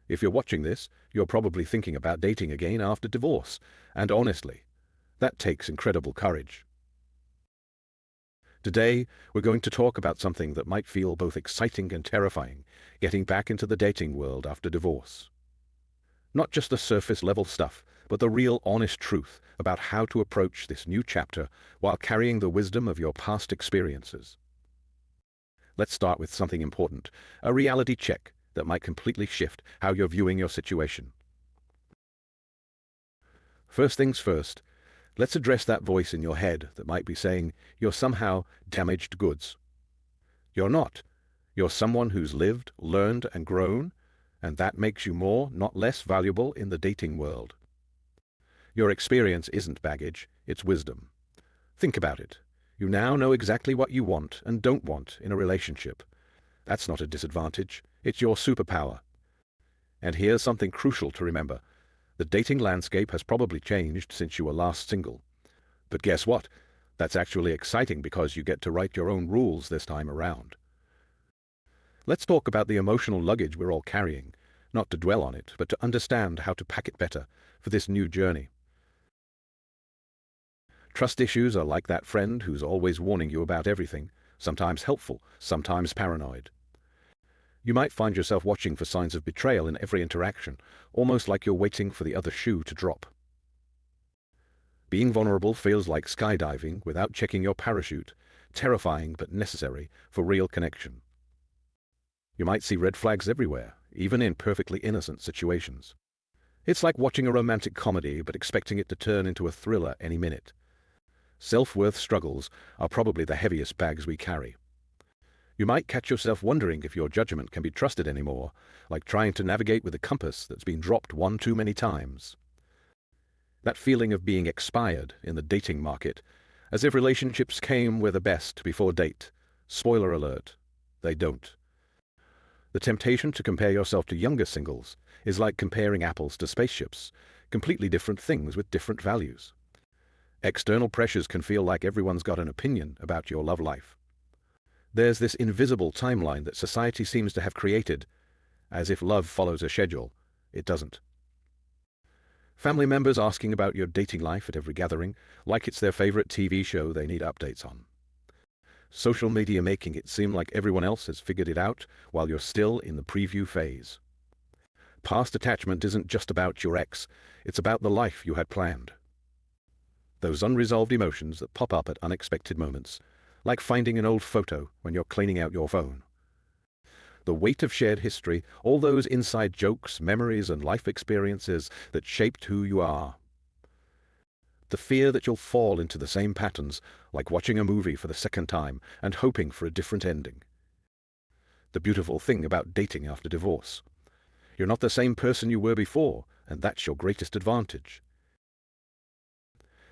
If you're watching this, you're probably thinking about dating again after divorce, and honestly, that takes incredible courage. Today, we're going to talk about something that might feel both exciting and terrifying, getting back into the dating world after divorce. Not just the surface-level stuff, but the real honest truth about how to approach this new chapter while carrying the wisdom of your past experiences. Let's start with something important, a reality check that might completely shift how you're viewing your situation. First things first, let's address that voice in your head that might be saying you're somehow damaged goods. You're not. You're someone who's lived, learned, and grown, and that makes you more, not less valuable in the dating world. Your experience isn't baggage, it's wisdom. Think about it. You now know exactly what you want and don't want in a relationship. That's not a disadvantage, it's your superpower. And here's something crucial to remember. The dating landscape has probably changed since you were last single. But guess what? That's actually exciting because you get to write your own rules this time around. Let's talk about the emotional luggage we're all carrying, not to dwell on it, but to understand how to pack it better for this new journey. Trust issues are like that friend who's always warning you about everything, sometimes helpful, sometimes paranoid. You might find yourself watching for signs of betrayal in every interaction, almost like you're waiting for the other shoe to drop. Being vulnerable feels like skydiving without checking your parachute, terrifying but necessary for real connection. You might see red flags everywhere, even in perfectly innocent situations. It's like watching a romantic comedy but expecting it to turn into a thriller any minute. Self-worth struggles are probably the heaviest bags we carry. You might catch yourself wondering if your judgment can be trusted anymore, like trying to navigate with a compass that's been dropped one too many times. That feeling of being expired in the dating market, as if relationships came with the best before date. Spoiler alert, they don't. The temptation to compare yourself to younger singles is like comparing apples to spaceships, completely different things with different values. External pressures can feel like everyone's got an opinion about your love life. There's this invisible timeline that society seems to have created, as if love follows a schedule. It doesn't. Family members asking about your dating life at every gathering, like it's their favorite TV show they need updates on. Social media making it seem like everyone else has figured it out while you're still in the preview phase. Past attachment isn't just about your ex, it's about the life you had planned. Those unresolved emotions that pop up at unexpected moments, like finding an old photo when you're cleaning out your phone. The weight of shared history, all those inside jokes, memories, and life experiences that shaped who you are. The fear that you'll fall into the same patterns, like watching a movie for the second time and hoping for a different ending. The beautiful thing about dating after divorce. You're not the same person you were before, and that's your greatest advantage.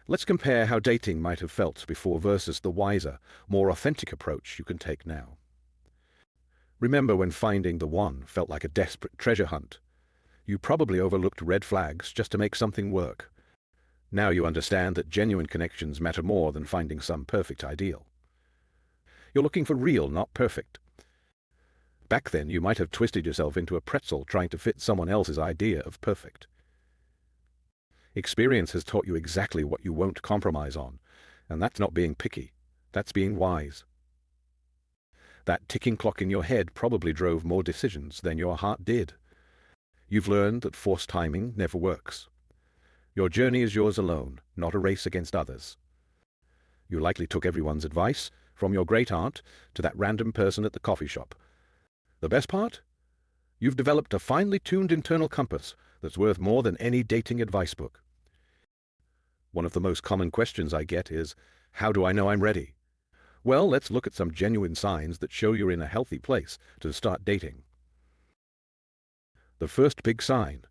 Let's compare how dating might have felt before versus the wiser, more authentic approach you can take now. Remember when finding the one felt like a desperate treasure hunt? You probably overlooked red flags just to make something work. Now you understand that genuine connections matter more than finding some perfect ideal. You're looking for real, not perfect. Back then you might have twisted yourself into a pretzel trying to fit someone else's idea of perfect. Experience has taught you exactly what you won't compromise on, and that's not being picky, that's being wise. That ticking clock in your head probably drove more decisions than your heart did. You've learned that forced timing never works. Your journey is yours alone, not a race against others. You likely took everyone's advice, from your great-aunt to that random person at the coffee shop. The best part? You've developed a finely tuned internal compass that's worth more than any dating advice book. One of the most common questions I get is, how do I know I'm ready? Well, let's look at some genuine signs that show you're in a healthy place to start dating. The first big sign.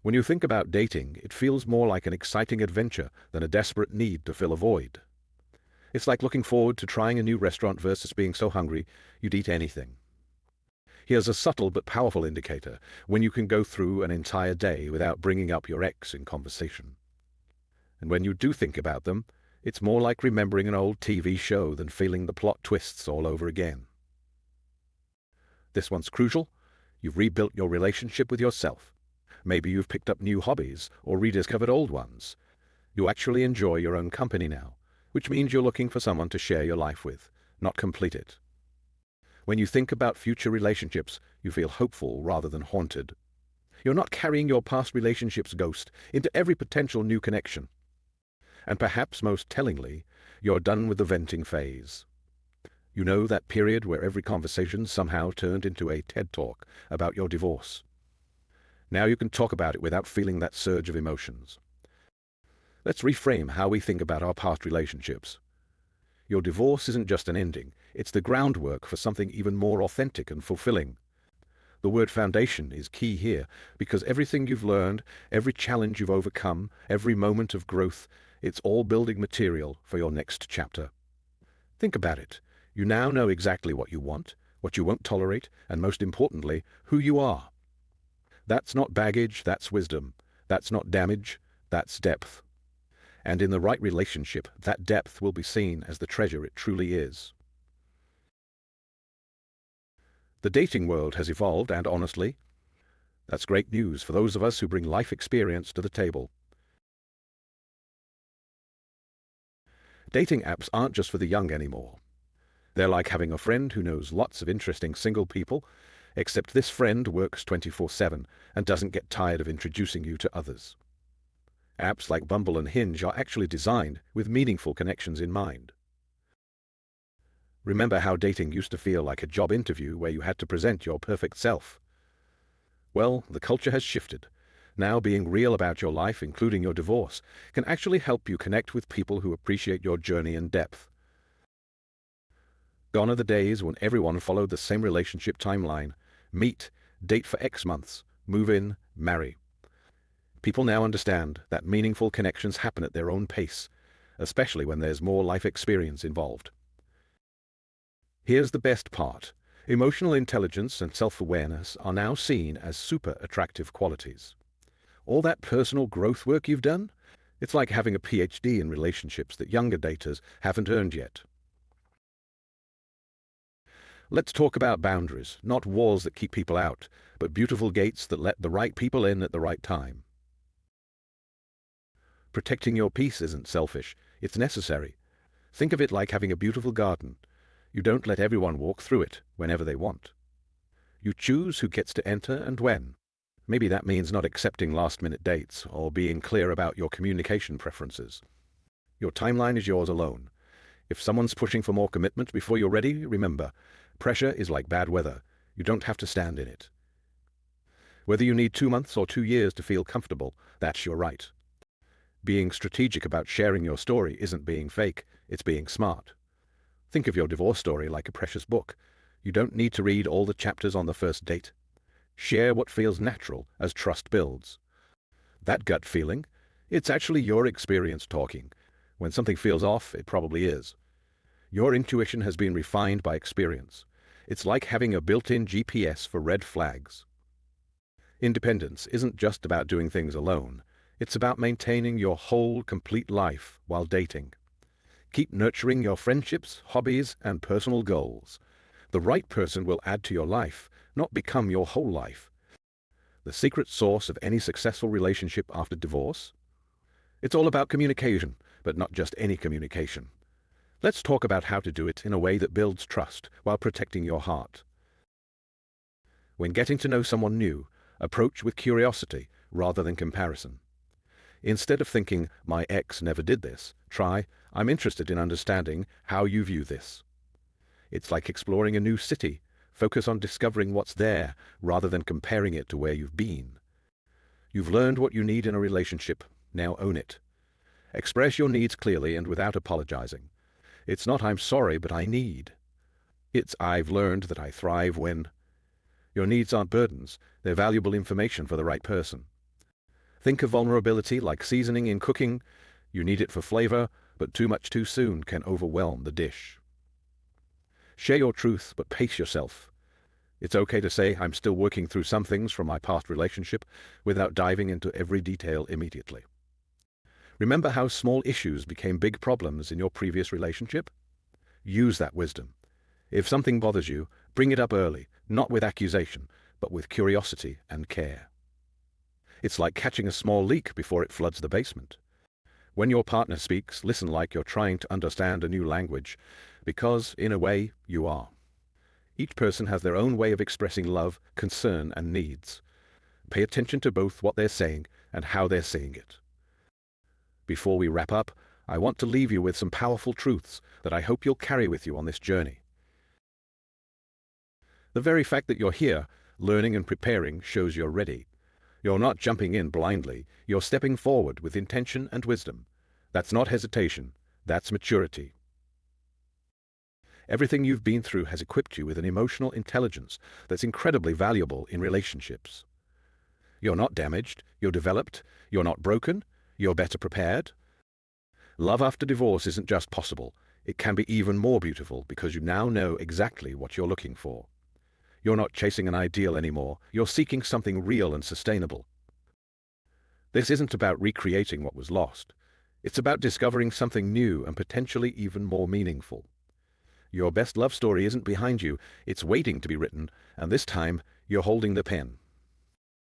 When you think about dating, it feels more like an exciting adventure than a desperate need to fill a void. It's like looking forward to trying a new restaurant versus being so hungry you'd eat anything. Here's a subtle but powerful indicator when you can go through an entire day without bringing up your ex in conversation. And when you do think about them, it's more like remembering an old TV show than feeling the plot twists all over again. This one's crucial. You've rebuilt your relationship with yourself. Maybe you've picked up new hobbies or rediscovered old ones. You actually enjoy your own company now, which means you're looking for someone to share your life with, not complete it. When you think about future relationships, you feel hopeful rather than haunted. You're not carrying your past relationship's ghost into every potential new connection. And perhaps most tellingly, you're done with the venting phase. You know, that period where every conversation somehow turned into a TED Talk about your divorce. Now you can talk about it without feeling that surge of emotions. Let's reframe how we think about our past relationships. Your divorce isn't just an ending, it's the groundwork for something even more authentic and fulfilling. The word foundation is key here, because everything you've learned, every challenge you've overcome, every moment of growth, it's all building material for your next chapter. Think about it. You now know exactly what you want, what you won't tolerate, and most importantly, who you are. That's not baggage, that's wisdom. That's not damage, that's depth. And in the right relationship, that depth will be seen as the treasure it truly is. The dating world has evolved, and honestly, that's great news for those of us who bring life experience to the table. Dating apps aren't just for the young anymore. They're like having a friend who knows lots of interesting single people, except this friend works 24/7 and doesn't get tired of introducing you to others. Apps like Bumble and Hinge are actually designed with meaningful connections in mind. Remember how dating used to feel like a job interview where you had to present your perfect self? Well, the culture has shifted. Now being real about your life, including your divorce, can actually help you connect with people who appreciate your journey and depth. Gone are the days when everyone followed the same relationship timeline. Meet, date for X months, move in, marry. People now understand that meaningful connections happen at their own pace, especially when there's more life experience involved. Here's the best part. Emotional intelligence and self-awareness are now seen as super attractive qualities. All that personal growth work you've done? It's like having a PhD in relationships that younger daters haven't earned yet. Let's talk about boundaries, not walls that keep people out, but beautiful gates that let the right people in at the right time. Protecting your peace isn't selfish, it's necessary. Think of it like having a beautiful garden. You don't let everyone walk through it whenever they want. You choose who gets to enter and when. Maybe that means not accepting last-minute dates or being clear about your communication preferences. Your timeline is yours alone. If someone's pushing for more commitment before you're ready, remember, pressure is like bad weather. You don't have to stand in it. Whether you need 2 months or 2 years to feel comfortable, that's your right. Being strategic about sharing your story isn't being fake, it's being smart. Think of your divorce story like a precious book. You don't need to read all the chapters on the first date. Share what feels natural as trust builds. That gut feeling, it's actually your experience talking. When something feels off, it probably is. Your intuition has been refined by experience. It's like having a built-in GPS for red flags. Independence isn't just about doing things alone. It's about maintaining your whole, complete life while dating. Keep nurturing your friendships, hobbies, and personal goals. The right person will add to your life, not become your whole life. The secret sauce of any successful relationship after divorce? It's all about communication, but not just any communication. Let's talk about how to do it in a way that builds trust while protecting your heart. When getting to know someone new, approach with curiosity rather than comparison. Instead of thinking, my ex never did this, try, I'm interested in understanding how you view this. It's like exploring a new city. Focus on discovering what's there rather than comparing it to where you've been. You've learned what you need in a relationship. Now own it. Express your needs clearly and without apologizing. It's not I'm sorry, but I need. It's I've learned that I thrive when. Your needs aren't burdens. They're valuable information for the right person. Think of vulnerability like seasoning in cooking. You need it for flavor, but too much too soon can overwhelm the dish. Share your truth, but pace yourself. It's okay to say I'm still working through some things from my past relationship without diving into every detail immediately. Remember how small issues became big problems in your previous relationship? Use that wisdom. If something bothers you, bring it up early, not with accusation, but with curiosity and care. It's like catching a small leak before it floods the basement. When your partner speaks, listen like you're trying to understand a new language, because, in a way, you are. Each person has their own way of expressing love, concern, and needs. Pay attention to both what they're saying and how they're saying it. Before we wrap up, I want to leave you with some powerful truths that I hope you'll carry with you on this journey. The very fact that you're here, learning and preparing, shows you're ready. You're not jumping in blindly, you're stepping forward with intention and wisdom. That's not hesitation, that's maturity. Everything you've been through has equipped you with an emotional intelligence that's incredibly valuable in relationships. You're not damaged, you're developed, you're not broken, you're better prepared. Love after divorce isn't just possible, it can be even more beautiful because you now know exactly what you're looking for. You're not chasing an ideal anymore, you're seeking something real and sustainable. This isn't about recreating what was lost. It's about discovering something new and potentially even more meaningful. Your best love story isn't behind you, it's waiting to be written, and this time, you're holding the pen.